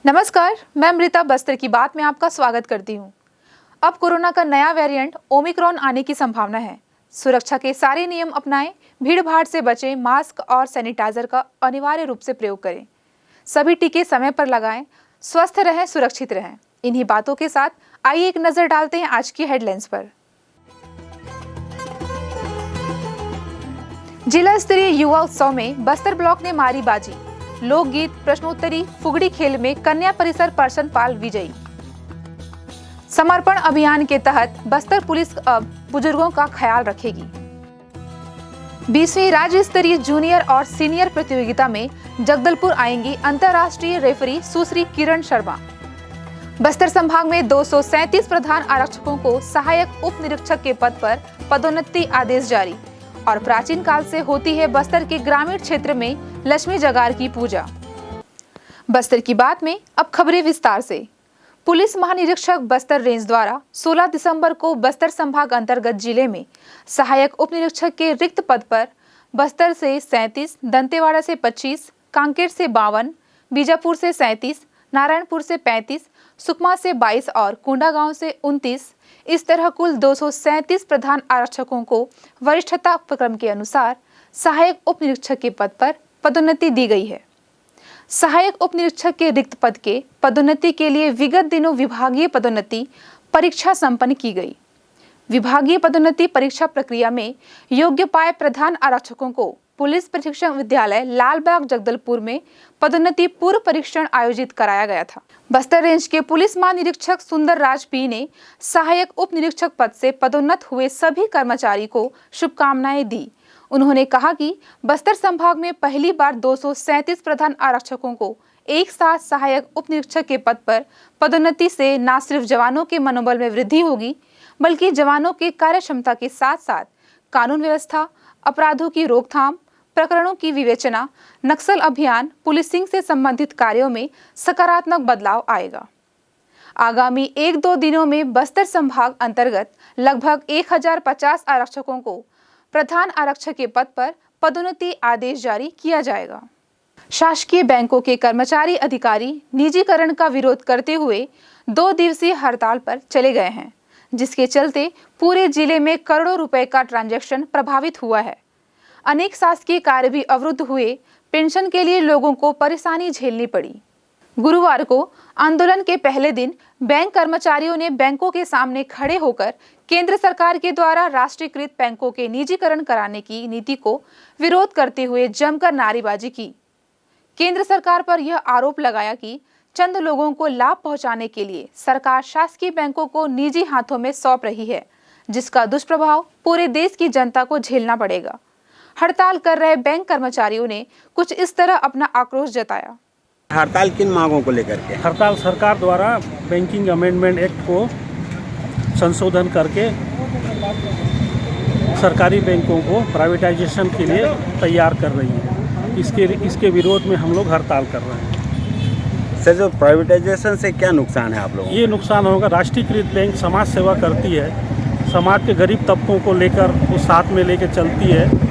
नमस्कार, मैं अमृता बस्तर की बात में आपका स्वागत करती हूं। अब कोरोना का नया वेरिएंट ओमिक्रॉन आने की संभावना है। सुरक्षा के सारे नियम अपनाएं, भीड़ भाड़ से बचें, मास्क और सैनिटाइजर का अनिवार्य रूप से प्रयोग करें, सभी टीके समय पर लगाएं, स्वस्थ रहें, सुरक्षित रहें। इन्हीं बातों के साथ आइए एक नजर डालते हैं आज की हेडलाइंस पर। जिला स्तरीय युवा उत्सव में बस्तर ब्लॉक ने मारी बाजी। लोकगीत, प्रश्नोत्तरी, फुगड़ी खेल में कन्या परिसर परसनपाल विजयी। समर्पण अभियान के तहत बस्तर पुलिस अब बुजुर्गों का ख्याल रखेगी। 20वीं राज्य स्तरीय जूनियर और सीनियर प्रतियोगिता में जगदलपुर आएंगी अंतर्राष्ट्रीय रेफरी सुश्री किरण शर्मा। बस्तर संभाग में 237 प्रधान आरक्षकों को सहायक उप निरीक्षक के पद पर पदोन्नति आदेश जारी। और प्राचीन काल से होती है बस्तर के ग्रामीण क्षेत्र में लक्ष्मी जगार की पूजा। बस्तर की बात में अब खबरें विस्तार से। पुलिस महानिरीक्षक बस्तर रेंज द्वारा 16 दिसंबर को बस्तर संभाग अंतर्गत जिले में सहायक उप निरीक्षक के रिक्त पद पर बस्तर से 37, दंतेवाड़ा से 25, कांकेर से 52, बीजापुर से 37, नारायणपुर से 35, सुकमा से 22 और कुंडा गांव से 29, इस तरह कुल 237 प्रधान आरक्षकों को वरिष्ठता क्रम के अनुसार सहायक उप निरीक्षक के पद पर पदोन्नति दी गई है। सहायक उप निरीक्षक के रिक्त पद के पदोन्नति के लिए विगत दिनों विभागीय पदोन्नति परीक्षा संपन्न की गई। विभागीय पदोन्नति परीक्षा प्रक्रिया में योग्य पाए प्रधान आरक्षकों को पुलिस प्रशिक्षण विद्यालय लालबाग जगदलपुर में पदोन्नति पूर्व परीक्षण आयोजित कराया गया था। बस्तर रेंज के पुलिस महानिरीक्षक सुंदर राज पी ने सहायक उप निरीक्षक पद से पदोन्नत हुए सभी कर्मचारी को शुभकामनाएं दी। उन्होंने कहा कि बस्तर संभाग में पहली बार 237 प्रधान आरक्षकों को एक साथ सहायक उप निरीक्षक के पद पर पदोन्नति से न सिर्फ जवानों के मनोबल में वृद्धि होगी, बल्कि जवानों के कार्य क्षमता के साथ साथ कानून व्यवस्था, अपराधों की रोकथाम, प्रकरणों की विवेचना, नक्सल अभियान, पुलिसिंग से संबंधित कार्यों में सकारात्मक बदलाव आएगा। आगामी 1-2 दिनों में बस्तर संभाग अंतर्गत लगभग 1050 आरक्षकों को प्रधान आरक्षक के पद पर पदोन्नति आदेश जारी किया जाएगा। शासकीय बैंकों के कर्मचारी अधिकारी निजीकरण का विरोध करते हुए 2 दिवसीय हड़ताल पर चले गए हैं, जिसके चलते पूरे जिले में करोड़ों रुपए का ट्रांजैक्शन प्रभावित हुआ है। अनेक शासकीय कार्य भी अवरुद्ध हुए। पेंशन के लिए लोगों को परेशानी झेलनी पड़ी। गुरुवार को आंदोलन के पहले दिन बैंक कर्मचारियों ने बैंकों के सामने खड़े होकर केंद्र सरकार के द्वारा राष्ट्रीयकृत बैंकों के निजीकरण कराने की नीति को विरोध करते हुए जमकर नारेबाजी की। केंद्र सरकार पर यह आरोप लगाया कि चंद लोगों को लाभ पहुंचाने के लिए सरकार शासकीय बैंकों को निजी हाथों में सौंप रही है, जिसका दुष्प्रभाव पूरे देश की जनता को झेलना पड़ेगा। हड़ताल कर रहे बैंक कर्मचारियों ने कुछ इस तरह अपना आक्रोश जताया। हड़ताल किन मांगों को लेकर के? हड़ताल सरकार द्वारा बैंकिंग अमेंडमेंट एक्ट को संशोधन करके सरकारी बैंकों को प्राइवेटाइजेशन के लिए तैयार कर रही है। इसके विरोध में हम लोग हड़ताल कर रहे हैं। सर, जो प्राइवेटाइजेशन से क्या नुकसान है आप लोगों को? ये नुकसान होगा, राष्ट्रीयकृत बैंक समाज सेवा करती है, समाज के गरीब तबकों को लेकर उस साथ में लेकर चलती है।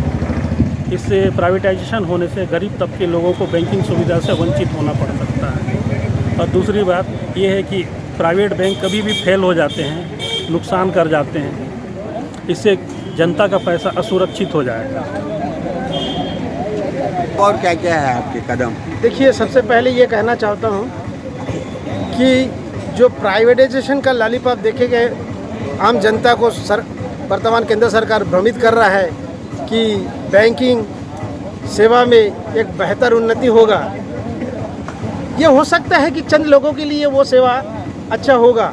इससे प्राइवेटाइजेशन होने से गरीब तबके लोगों को बैंकिंग सुविधा से वंचित होना पड़ सकता है। और दूसरी बात ये है कि प्राइवेट बैंक कभी भी फेल हो जाते हैं, नुकसान कर जाते हैं। इससे जनता का पैसा असुरक्षित हो जाएगा। और क्या क्या है आपके कदम? देखिए, सबसे पहले ये कहना चाहता हूँ कि जो प्राइवेटाइजेशन का लॉलीपॉप देखे गए आम जनता को वर्तमान केंद्र सरकार भ्रमित कर रहा है कि बैंकिंग सेवा में एक बेहतर उन्नति होगा। ये हो सकता है कि चंद लोगों के लिए वो सेवा अच्छा होगा,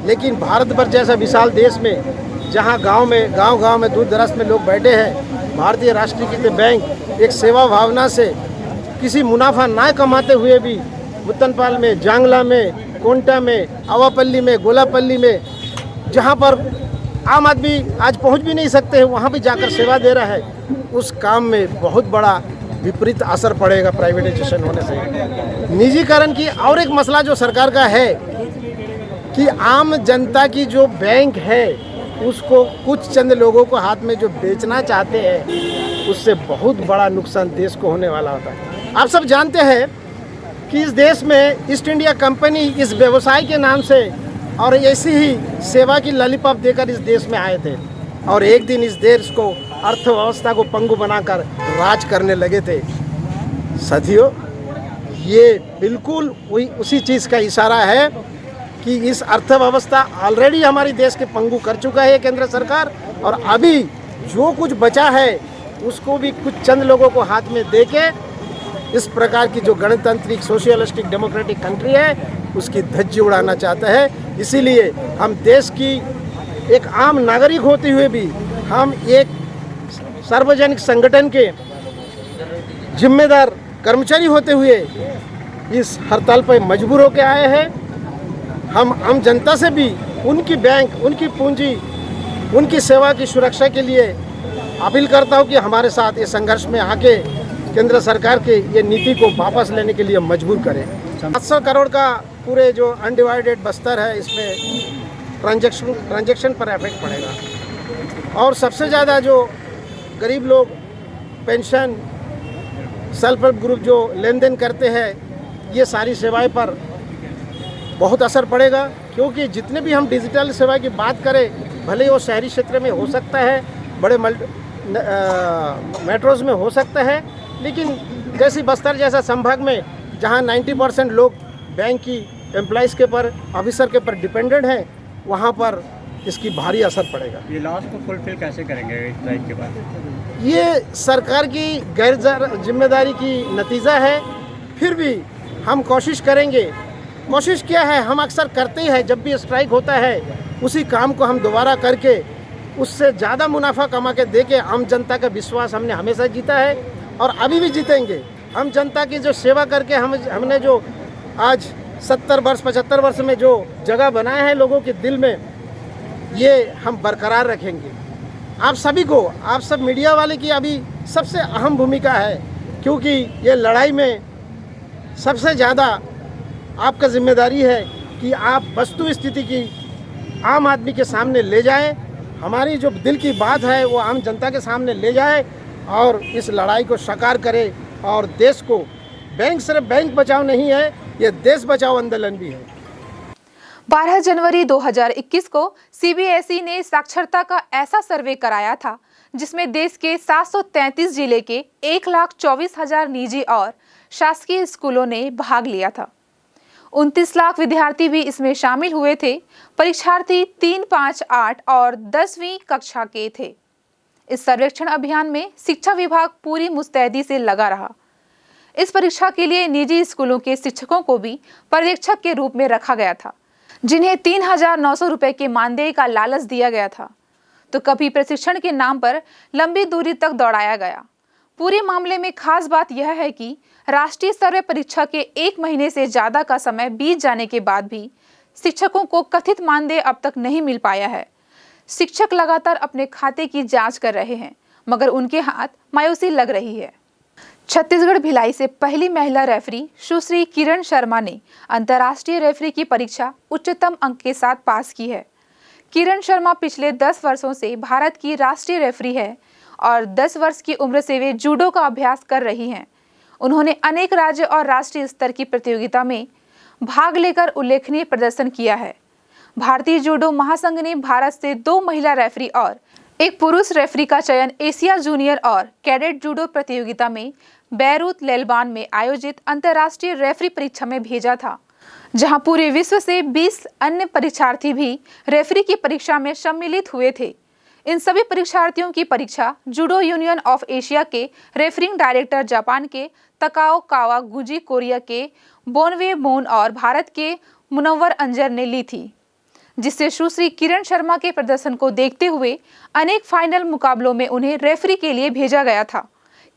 लेकिन भारत भर जैसा विशाल देश में जहाँ गांव में दूर दराज में लोग बैठे हैं, भारतीय राष्ट्रीयकृत बैंक एक सेवा भावना से किसी मुनाफा ना कमाते हुए भी मुत्तनपाल में, जांगला में, कोंटा में, आवापल्ली में, गोलापल्ली में, जहाँ पर आम आदमी आज पहुँच भी नहीं सकते हैं, वहाँ भी जाकर सेवा दे रहा है। उस काम में बहुत बड़ा विपरीत असर पड़ेगा प्राइवेटाइजेशन होने से। निजीकरण की और एक मसला जो सरकार का है कि आम जनता की जो बैंक है उसको कुछ चंद लोगों को हाथ में जो बेचना चाहते हैं, उससे बहुत बड़ा नुकसान देश को होने वाला होता है। आप सब जानते हैं कि इस देश में ईस्ट इंडिया कंपनी इस व्यवसाय के नाम से और ऐसी ही सेवा की लॉलीपॉप देकर इस देश में आए थे और एक दिन इस देश को अर्थव्यवस्था को पंगु बनाकर राज करने लगे थे। साथियों, ये बिल्कुल उसी चीज़ का इशारा है कि इस अर्थव्यवस्था ऑलरेडी हमारी देश के पंगु कर चुका है केंद्र सरकार, और अभी जो कुछ बचा है उसको भी कुछ चंद लोगों को हाथ में देके इस प्रकार की जो गणतांत्रिक सोशलिस्टिक डेमोक्रेटिक कंट्री है उसकी धज्जी उड़ाना चाहता है। इसीलिए हम देश की एक आम नागरिक होते हुए भी हम एक सार्वजनिक संगठन के जिम्मेदार कर्मचारी होते हुए इस हड़ताल पर मजबूर होकर आए हैं। हम आम जनता से भी उनकी बैंक, उनकी पूंजी, उनकी सेवा की सुरक्षा के लिए अपील करता हूं कि हमारे साथ ये संघर्ष में आके केंद्र सरकार के ये नीति को वापस लेने के लिए मजबूर करें। 700 करोड़ का पूरे जो अनडिवाइडेड बस्तर है इसमें ट्रांजैक्शन पर इफेक्ट पड़ेगा और सबसे ज़्यादा जो गरीब लोग पेंशन, सेल्फ हेल्प ग्रुप जो लेन देन करते हैं, ये सारी सेवाएं पर बहुत असर पड़ेगा, क्योंकि जितने भी हम डिजिटल सेवा की बात करें, भले वो शहरी क्षेत्र में हो सकता है, बड़े मेट्रोज़ में हो सकता है, लेकिन जैसे बस्तर जैसा संभाग में जहां 90% लोग बैंक की एम्प्लॉइज़ के पर, ऑफिसर के पर डिपेंडेंट हैं, वहां पर इसकी भारी असर पड़ेगा। ये लॉस को फुलफिल कैसे करेंगे स्ट्राइक के बाद? ये सरकार की गैर जिम्मेदारी की नतीजा है। फिर भी हम कोशिश करेंगे। कोशिश क्या है, हम अक्सर करते ही हैं, जब भी स्ट्राइक होता है उसी काम को हम दोबारा करके उससे ज़्यादा मुनाफा कमा के दे के आम जनता का विश्वास हमने हमेशा जीता है और अभी भी जीतेंगे। हम जनता की जो सेवा करके हमने जो आज 70 वर्ष 75 वर्ष में जो जगह बनाया है लोगों के दिल में, ये हम बरकरार रखेंगे। आप सभी को, आप सब मीडिया वाले की अभी सबसे अहम भूमिका है, क्योंकि ये लड़ाई में सबसे ज़्यादा आपका जिम्मेदारी है कि आप वस्तु स्थिति की आम आदमी के सामने ले जाएं, हमारी जो दिल की बात है वो आम जनता के सामने ले जाए और इस लड़ाई को साकार करे और देश को, बैंक सिर्फ बैंक बचाओ नहीं है, ये देश बचाओ आंदोलन भी है। 12 जनवरी 2021 को सीबीएसई ने साक्षरता का ऐसा सर्वे कराया था जिसमें देश के 733 जिले के 1,24,000 निजी और शासकीय स्कूलों ने भाग लिया था। 29 लाख विद्यार्थी भी इसमें शामिल हुए थे। परीक्षार्थी 3, 5, 8 और 10वीं कक्षा के थे। इस सर्वेक्षण अभियान में शिक्षा विभाग पूरी मुस्तैदी से लगा रहा। इस परीक्षा के लिए निजी स्कूलों के शिक्षकों को भी पर्यवेक्षक के रूप में रखा गया था, जिन्हें 3,900 रुपए के मानदेय का लालच दिया गया था, तो कभी प्रशिक्षण के नाम पर लंबी दूरी तक दौड़ाया गया। पूरे मामले में खास बात यह है कि राष्ट्रीय सर्वे परीक्षा के 1 महीने से ज्यादा का समय बीत जाने के बाद भी शिक्षकों को कथित मानदेय अब तक नहीं मिल पाया है। शिक्षक लगातार अपने खाते की जांच कर रहे हैं, मगर उनके हाथ मायूसी लग रही है। छत्तीसगढ़ भिलाई से पहली महिला रेफरी सुश्री किरण शर्मा ने अंतर्राष्ट्रीय रेफरी की परीक्षा उच्चतम अंक के साथ पास की है। किरण शर्मा पिछले 10 वर्षों से भारत की राष्ट्रीय रेफरी है और 10 वर्ष की उम्र से वे जूडो का अभ्यास कर रही हैं। उन्होंने अनेक राज्य और राष्ट्रीय स्तर की प्रतियोगिता में भाग लेकर उल्लेखनीय प्रदर्शन किया है। भारतीय जूडो महासंघ ने भारत से 2 महिला रेफरी और 1 पुरुष रेफरी का चयन एशिया जूनियर और कैडेट जूडो प्रतियोगिता में बैरूत लेलबान में आयोजित अंतर्राष्ट्रीय रेफरी परीक्षा में भेजा था, जहां पूरे विश्व से 20 अन्य परीक्षार्थी भी रेफरी की परीक्षा में सम्मिलित हुए थे। इन सभी परीक्षार्थियों की परीक्षा जूडो यूनियन ऑफ एशिया के रेफरिंग डायरेक्टर जापान के तकाओ कावागुची, कोरिया के बोनवे मोन और भारत के मुनव्वर अंजर ने ली थी, जिससे सुश्री किरण शर्मा के प्रदर्शन को देखते हुए अनेक फाइनल मुकाबलों में उन्हें रेफरी के लिए भेजा गया था।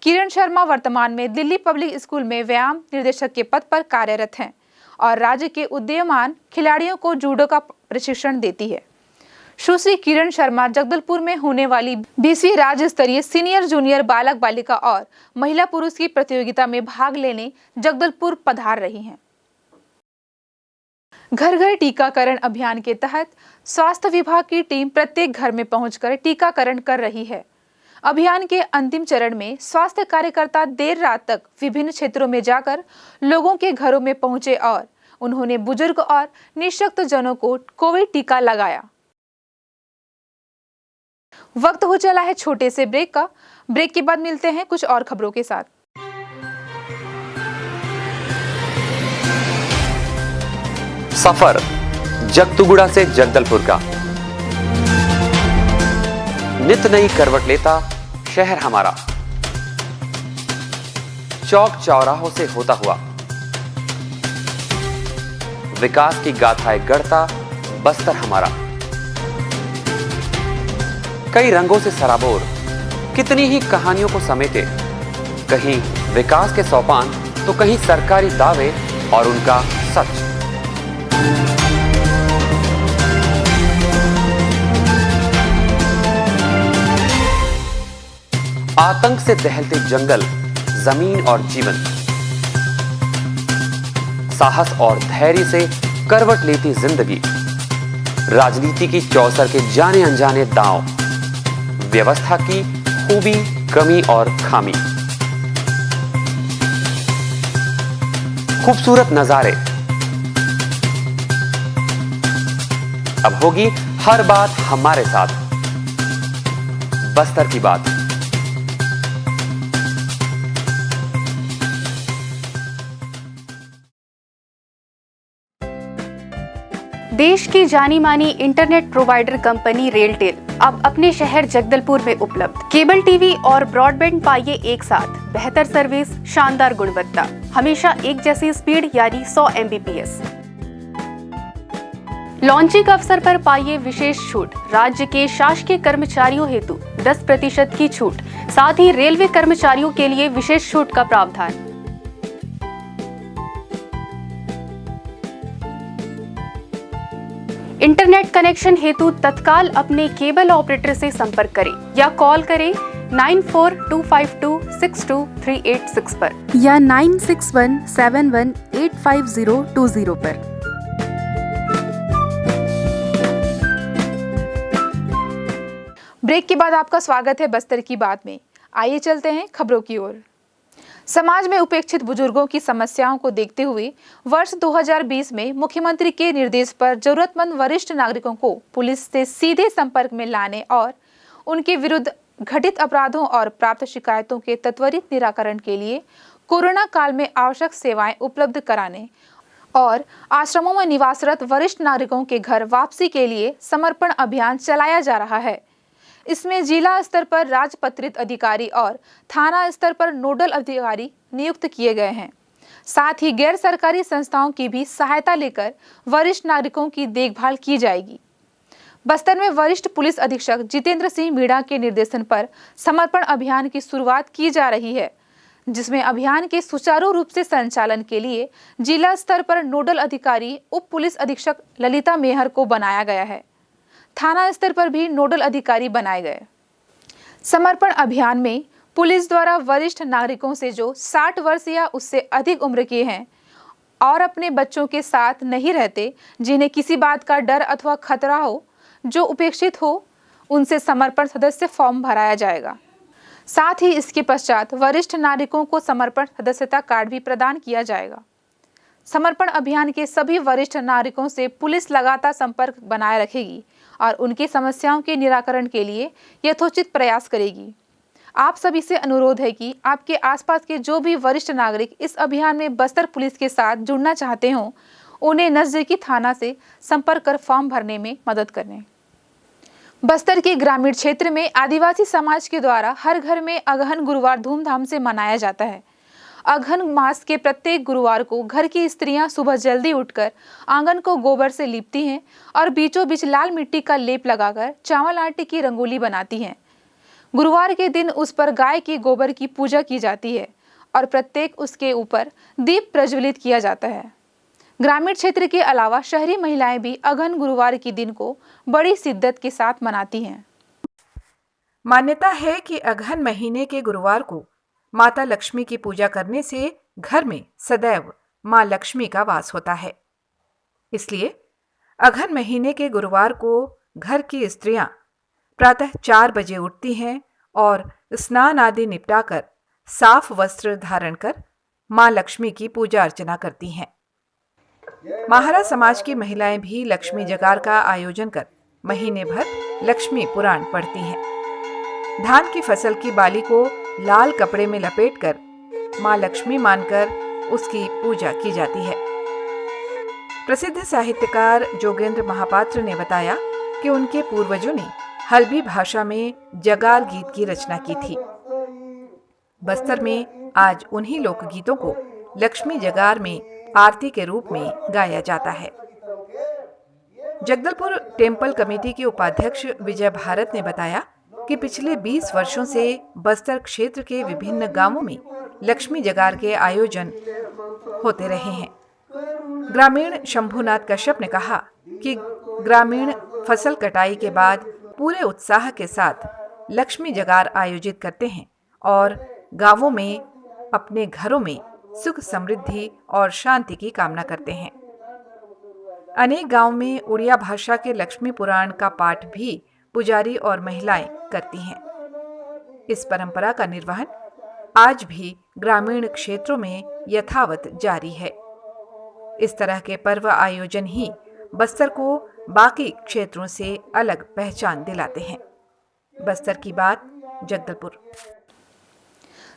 किरण शर्मा वर्तमान में दिल्ली पब्लिक स्कूल में व्यायाम निर्देशक के पद पर कार्यरत हैं और राज्य के उदीयमान खिलाड़ियों को जूडो का प्रशिक्षण देती है। सुश्री किरण शर्मा जगदलपुर में होने वाली 20वीं राज्य स्तरीय सीनियर जूनियर बालक बालिका और महिला पुरुष की प्रतियोगिता में भाग लेने जगदलपुर पधार रही हैं। घर घर टीकाकरण अभियान के तहत स्वास्थ्य विभाग की टीम प्रत्येक घर में पहुंचकर टीकाकरण कर रही है। अभियान के अंतिम चरण में स्वास्थ्य कार्यकर्ता देर रात तक विभिन्न क्षेत्रों में जाकर लोगों के घरों में पहुंचे और उन्होंने बुजुर्ग और निःशक्त जनों को कोविड टीका लगाया। वक्त हो चला है छोटे से ब्रेक का। ब्रेक के बाद मिलते हैं कुछ और खबरों के साथ। सफर जगतुगुड़ा से जगदलपुर का, नित नई करवट लेता शहर हमारा, चौक चौराहों से होता हुआ विकास की गाथाएं गढ़ता बस्तर हमारा। कई रंगों से सराबोर कितनी ही कहानियों को समेटे, कहीं विकास के सोपान तो कहीं सरकारी दावे और उनका सच। आतंक से दहलते जंगल, जमीन और जीवन, साहस और धैर्य से करवट लेती जिंदगी, राजनीति की चौसर के जाने अनजाने दांव, व्यवस्था की खूबी, कमी और खामी, खूबसूरत नजारे। अब होगी हर बात हमारे साथ, बस्तर की बात। देश की जानी मानी इंटरनेट प्रोवाइडर कंपनी रेलटेल अब अपने शहर जगदलपुर में उपलब्ध। केबल टीवी और ब्रॉडबैंड पाइए एक साथ, बेहतर सर्विस, शानदार गुणवत्ता, हमेशा एक जैसी स्पीड यानी 100 Mbps। लॉन्चिंग अवसर पर पाइए विशेष छूट, राज्य के शासकीय कर्मचारियों हेतु 10% की छूट, साथ ही रेलवे कर्मचारियों के लिए विशेष छूट का प्रावधान। इंटरनेट कनेक्शन हेतु तत्काल अपने केबल ऑपरेटर से संपर्क करें या कॉल करें 9425262386 पर या 9617185020 पर। ब्रेक के बाद आपका स्वागत है बस्तर की बात में। आइए चलते हैं खबरों की ओर। समाज में उपेक्षित बुजुर्गों की समस्याओं को देखते हुए वर्ष 2020 में मुख्यमंत्री के निर्देश पर जरूरतमंद वरिष्ठ नागरिकों को पुलिस से सीधे संपर्क में लाने और उनके विरुद्ध घटित अपराधों और प्राप्त शिकायतों के त्वरित निराकरण के लिए कोरोना काल में आवश्यक सेवाएं उपलब्ध कराने और आश्रमों में निवासरत वरिष्ठ नागरिकों के घर वापसी के लिए समर्पण अभियान चलाया जा रहा है। इसमें जिला स्तर पर राजपत्रित अधिकारी और थाना स्तर पर नोडल अधिकारी नियुक्त किए गए हैं। साथ ही गैर सरकारी संस्थाओं की भी सहायता लेकर वरिष्ठ नागरिकों की देखभाल की जाएगी। बस्तर में वरिष्ठ पुलिस अधीक्षक जितेंद्र सिंह मीणा के निर्देशन पर समर्पण अभियान की शुरुआत की जा रही है, जिसमें अभियान के सुचारू रूप से संचालन के लिए जिला स्तर पर नोडल अधिकारी उप पुलिस अधीक्षक ललिता मेहर को बनाया गया है। थाना स्तर पर भी नोडल अधिकारी बनाए गए। समर्पण अभियान में पुलिस द्वारा वरिष्ठ नागरिकों से जो 60 वर्ष या उससे अधिक उम्र के हैं और अपने बच्चों के साथ नहीं रहते, जिन्हें किसी बात का डर अथवा खतरा हो, जो उपेक्षित हो, उनसे समर्पण सदस्य फॉर्म भराया जाएगा। साथ ही इसके पश्चात वरिष्ठ नागरिकों को समर्पण सदस्यता कार्ड भी प्रदान किया जाएगा। समर्पण अभियान के सभी वरिष्ठ नागरिकों से पुलिस लगातार संपर्क बनाए रखेगी और उनकी समस्याओं के निराकरण के लिए यथोचित प्रयास करेगी। आप सभी से अनुरोध है कि आपके आसपास के जो भी वरिष्ठ नागरिक इस अभियान में बस्तर पुलिस के साथ जुड़ना चाहते हों, उन्हें नजदीकी थाना से संपर्क कर फॉर्म भरने में मदद करें। बस्तर के ग्रामीण क्षेत्र में आदिवासी समाज के द्वारा हर घर में अगहन गुरुवार धूमधाम से मनाया जाता है। अगहन मास के प्रत्येक गुरुवार को घर की स्त्रियां सुबह जल्दी उठकर आंगन को गोबर से लीपती हैं और बीचों बीच लाल मिट्टी का लेप लगाकर चावल आटे की रंगोली बनाती हैं। गुरुवार के दिन उस पर गाय के गोबर की पूजा की जाती है और प्रत्येक उसके ऊपर दीप प्रज्वलित किया जाता है। ग्रामीण क्षेत्र के अलावा शहरी महिलाएं भी अगहन गुरुवार के दिन को बड़ी शिद्दत के साथ मनाती हैं। मान्यता है कि अगहन महीने के गुरुवार को माता लक्ष्मी की पूजा करने से घर में सदैव मां लक्ष्मी का वास होता है। इसलिए अगहन महीने के गुरुवार को घर की स्त्रियां प्रातः 4 बजे उठती हैं और स्नान आदि निपटाकर साफ वस्त्र धारण कर मां लक्ष्मी की पूजा अर्चना करती हैं। महारा समाज की महिलाएं भी लक्ष्मी जगार का आयोजन कर महीने भर लक्ष्मी पुराण पढ़ती हैं। धान की फसल की बाली को लाल कपड़े में लपेटकर मां लक्ष्मी मानकर उसकी पूजा की जाती है। प्रसिद्ध साहित्यकार जोगेंद्र महापात्र ने बताया कि उनके पूर्वजों ने हल्बी भाषा में जगार गीत की रचना की थी। बस्तर में आज उन्हीं लोकगीतों को लक्ष्मी जगार में आरती के रूप में गाया जाता है। जगदलपुर टेम्पल कमेटी के उपाध्यक्ष विजय भारत ने बताया कि पिछले 20 वर्षों से बस्तर क्षेत्र के विभिन्न गांवों में लक्ष्मी जगार के आयोजन होते रहे हैं। ग्रामीण शंभुनाथ कश्यप ने कहा कि ग्रामीण फसल कटाई के बाद पूरे उत्साह के साथ लक्ष्मी जगार आयोजित करते हैं और गांवों में अपने घरों में सुख समृद्धि और शांति की कामना करते हैं। अनेक गांवों में उड़िया भाषा के लक्ष्मी पुराण का पाठ भी पुजारी और महिलाएं करती हैं। इस परंपरा का निर्वहन आज भी ग्रामीण क्षेत्रों में यथावत जारी है। इस तरह के पर्व आयोजन ही बस्तर को बाकी क्षेत्रों से अलग पहचान दिलाते हैं। बस्तर की बात, जगदलपुर।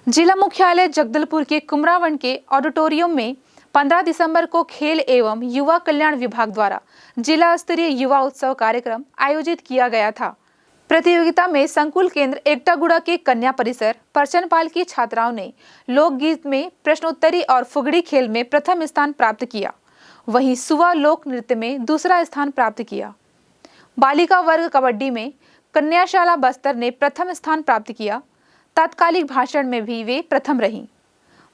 जिला मुख्यालय जगदलपुर के कुमरावन के ऑडिटोरियम में 15 दिसंबर को खेल एवं युवा कल्याण विभाग द्वारा जिला स्तरीय युवा उत्सव कार्यक्रम आयोजित किया गया था। प्रतियोगिता में संकुल केंद्र एकटागुड़ा के कन्या परिसर परचनपाल की छात्राओं ने लोकगीत में प्रश्नोत्तरी और फुगड़ी खेल में प्रथम स्थान प्राप्त किया। वहीं सुवा लोक नृत्य में दूसरा स्थान प्राप्त किया। बालिका वर्ग कबड्डी में कन्याशाला बस्तर ने प्रथम स्थान प्राप्त किया। तात्कालिक भाषण में भी वे प्रथम रहीं।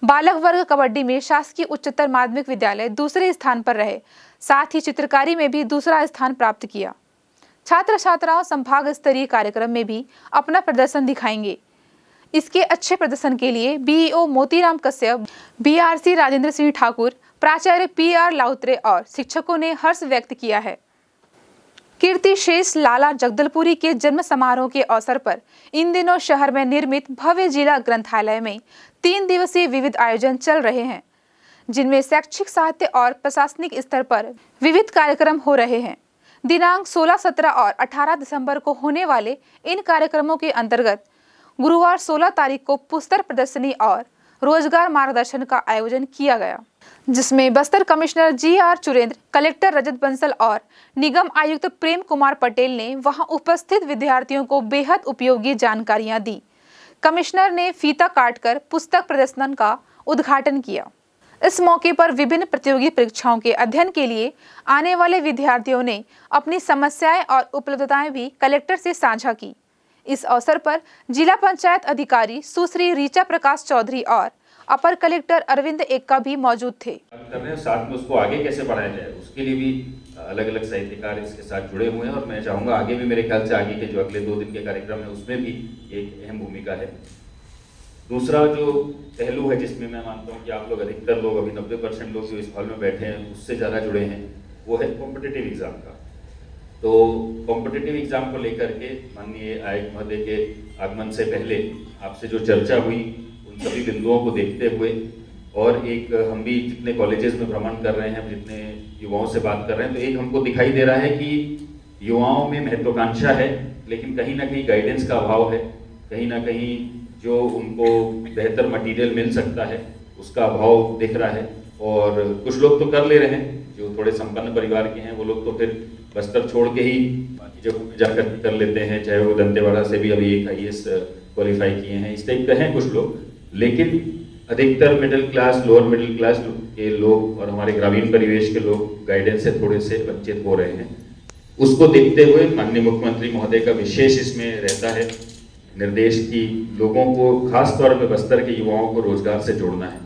बालक वर्ग कबड्डी में शासकीय उच्चतर माध्यमिक विद्यालय दूसरे स्थान पर रहे। साथ ही चित्रकारी में भी दूसरा स्थान प्राप्त किया। छात्र छात्राओं संभाग स्तरीय कार्यक्रम में भी अपना प्रदर्शन दिखाएंगे। इसके अच्छे प्रदर्शन के लिए बीईओ मोतीराम कश्यप, बीआरसी राजेंद्र सिंह ठाकुर, प्राचार्य पीआर लाउत्रे और शिक्षकों ने हर्ष व्यक्त किया है। कीर्ति शेष लाला जगदलपुरी के जन्म समारोह के अवसर पर इन दिनों शहर में निर्मित भव्य जिला ग्रंथालय में 3 दिवसीय विविध आयोजन चल रहे हैं, जिनमें शैक्षिक, साहित्य और प्रशासनिक स्तर पर विविध कार्यक्रम हो रहे हैं। दिनांक 16, 17 और 18 दिसंबर को होने वाले इन कार्यक्रमों के अंतर्गत गुरुवार 16 तारीख को पुस्तक प्रदर्शनी और रोजगार मार्गदर्शन का आयोजन किया गया, जिसमें Bastar commissioner GR Churendra, collector Rajat Bansal और निगम आयुक्त प्रेम कुमार पटेल ने वहां उपस्थित विद्यार्थियों को बेहद उपयोगी जानकारियां दी। कमिश्नर ने फीता काटकर पुस्तक प्रदर्शन का उद्घाटन किया। इस मौके पर विभिन्न प्रतियोगी परीक्षाओं के अध्ययन के लिए आने वाले विद्यार्थियों ने अपनी समस्याएं और उपलब्धताएं भी कलेक्टर से साझा की। इस अवसर पर जिला पंचायत अधिकारी सुश्री रीचा प्रकाश चौधरी और अपर कलेक्टर अरविंद एक्का भी मौजूद थे। कर रहे हैं, साथ में उसको आगे कैसे बढ़ाया जाए उसके लिए भी अलग अलग साहित्यकार इसके साथ जुड़े हुए हैं और मैं चाहूँगा आगे भी, मेरे ख्याल से आगे के जो अगले 2 दिन के कार्यक्रम है उसमें भी एक अहम भूमिका है। दूसरा जो पहलू है जिसमें मैं मानता हूँ कि आप लोग अधिकतर लोग, अभी 90% लोग जो इस हॉल में बैठे हैं उससे ज़्यादा जुड़े हैं, वो है कॉम्पिटिटिव एग्जाम का। तो कॉम्पिटिटिव एग्जाम को लेकर के माननीय आयुक्त महोदय के आगमन से पहले आपसे जो चर्चा हुई उन सभी बिंदुओं को देखते हुए और एक हम भी जितने कॉलेजेस में भ्रमण कर रहे हैं, जितने युवाओं से बात कर रहे हैं, तो एक हमको दिखाई दे रहा है कि युवाओं में महत्वाकांक्षा है, लेकिन कहीं ना कहीं गाइडेंस का अभाव है, कहीं ना कहीं जो उनको बेहतर मटेरियल मिल सकता है उसका अभाव दिख रहा है। और कुछ लोग तो कर ले रहे हैं, जो थोड़े संपन्न परिवार के हैं वो लोग तो फिर बस्तर छोड़ के ही बाकी जगहों पे जाकर कर लेते हैं, चाहे वो दंतेवाड़ा से भी अभी एक IAS क्वालिफाई किए हैं, इस टाइप के हैं कुछ लोग। लेकिन अधिकतर middle class, lower middle class के लोग और हमारे ग्रामीण परिवेश के लोग गाइडेंस से थोड़े से वंचित हो रहे हैं। उसको देखते हुए माननीय मुख्यमंत्री महोदय का विशेष इसमें रहता है निर्देश की लोगों को, खास तौर पर बस्तर के युवाओं को रोजगार से जोड़ना है।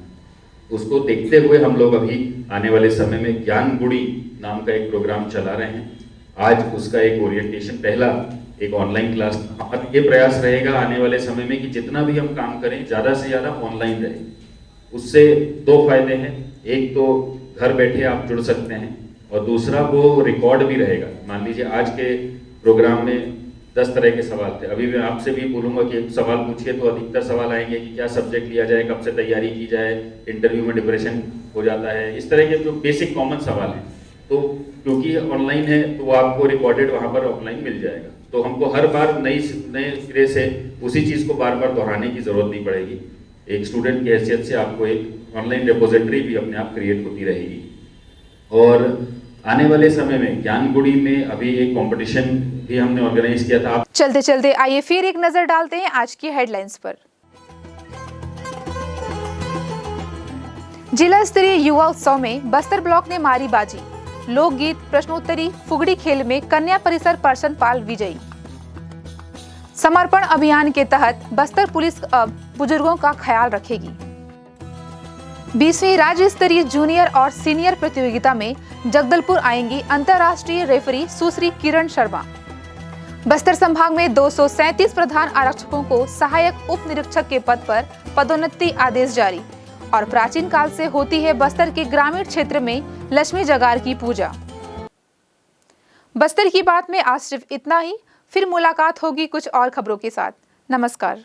उसको देखते हुए हम लोग अभी आने वाले समय में ज्ञान गुड़ी नाम का एक प्रोग्राम चला रहे हैं। आज उसका एक ओरिएंटेशन, पहला एक ऑनलाइन क्लास। अब ये प्रयास रहेगा आने वाले समय में कि जितना भी हम काम करें ज़्यादा से ज़्यादा ऑनलाइन रहे। उससे 2 फायदे हैं, एक तो घर बैठे आप जुड़ सकते हैं और दूसरा वो रिकॉर्ड भी रहेगा। मान लीजिए आज के प्रोग्राम में 10 तरह के सवाल थे। अभी मैं आपसे भी बोलूँगा कि एक सवाल पूछिए तो अधिकतर सवाल आएंगे कि क्या सब्जेक्ट लिया जाए, कब से तैयारी की जाए, इंटरव्यू में डिप्रेशन हो जाता है, इस तरह के जो बेसिक कॉमन सवाल हैं। तो क्योंकि ऑनलाइन है तो आपको रिकॉर्डेड वहाँ पर ऑफलाइन मिल जाएगा, तो हमको हर बार नए सिरे से उसी चीज़ को बार बार दोहराने की ज़रूरत नहीं पड़ेगी। एक स्टूडेंट की हैसियत से आपको एक ऑनलाइन रिपोजिटरी भी अपने आप क्रिएट होती रहेगी। और आने वाले समय में ज्ञानगुड़ी में अभी एक कंपटीशन भी हमने ऑर्गेनाइज किया था। चलते चलते आइए फिर एक नजर डालते हैं आज की हेडलाइंस पर। जिला स्तरीय युवा उत्सव में बस्तर ब्लॉक ने मारी बाजी, लोकगीत, प्रश्नोत्तरी, फुगड़ी खेल में कन्या परिसर परसनपाल विजयी। समर्पण अभियान के तहत बस्तर पुलिस अब बुजुर्गों का ख्याल रखेगी। 20वीं राज्य स्तरीय जूनियर और सीनियर प्रतियोगिता में जगदलपुर आएंगी अंतर्राष्ट्रीय रेफरी सुश्री किरण शर्मा। बस्तर संभाग में 237 प्रधान आरक्षकों को सहायक उप निरीक्षक के पद पर पदोन्नति आदेश जारी। और प्राचीन काल से होती है बस्तर के ग्रामीण क्षेत्र में लक्ष्मी जगार की पूजा। बस्तर की बात में आज सिर्फ इतना ही, फिर मुलाकात होगी कुछ और खबरों के साथ। नमस्कार।